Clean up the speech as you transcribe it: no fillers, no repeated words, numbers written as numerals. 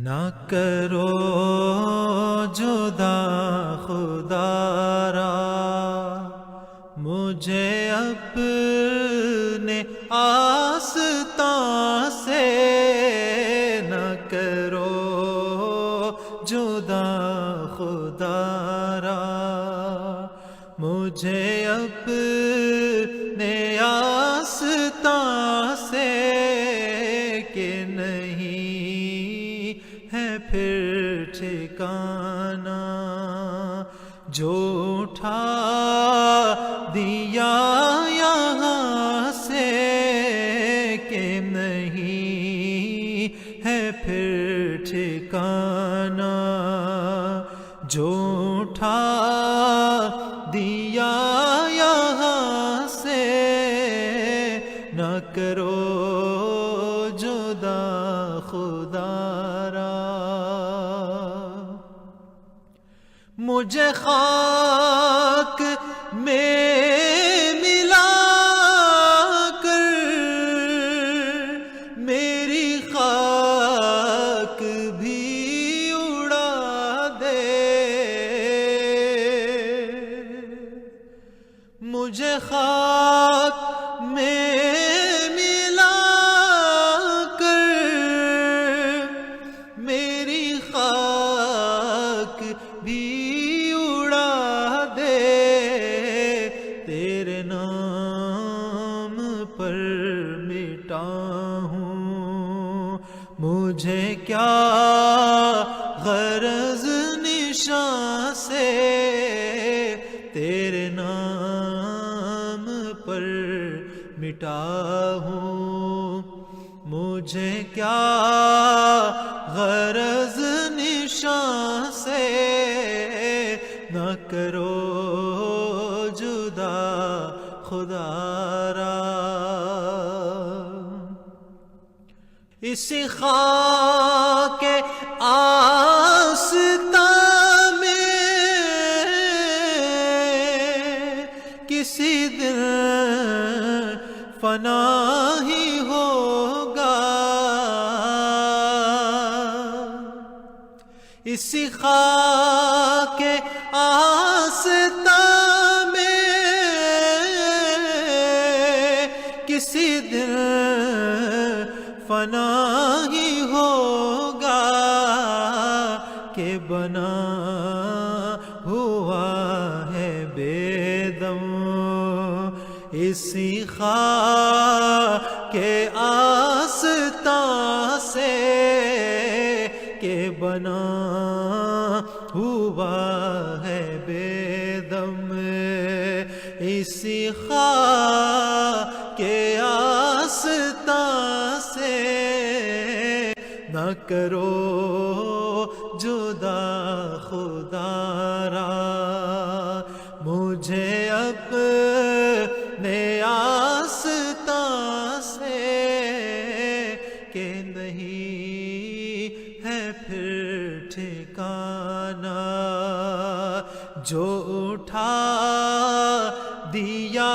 نہ کرو جدا خدا را مجھے اپنے آستان سے، نہ کرو جدا خدا را مجھے اپنے آستان سے، کہ نہیں ہے پھر ٹھکانہ جو اٹھا دیا یہاں سے، کہ نہیں ہے پھر ٹھکانہ جو اٹھا دیا یہاں سے، نہ کرو جدا خدا را مجھے خاک میں ملا کر میری خاک بھی اڑا دے، مجھے خاک میں ملا کر میری خاک بھی اڑا دے، تیرے نام پر مٹا ہوں مجھے کیا غرض نشان سے، تیرے نام پر مٹا ہوں مجھے کیا غرض نشان سے، نہ کرو جدا خدا را اسی خاک آستان میں کسی دن فنا ہی ہوگا، اسی خاک آستان میں کسی دن فنا ہی ہوگا، کہ بنا ہوا ہے بے دم اسی خاک آستان سے، کہ بنا ہوا ہے بے دم اسی خاک آستان سے، نہ کرو جدا خدا را مجھے اپنے آستان سے، کہ نہیں ہے پھر ٹھکانہ جو اٹھا دیا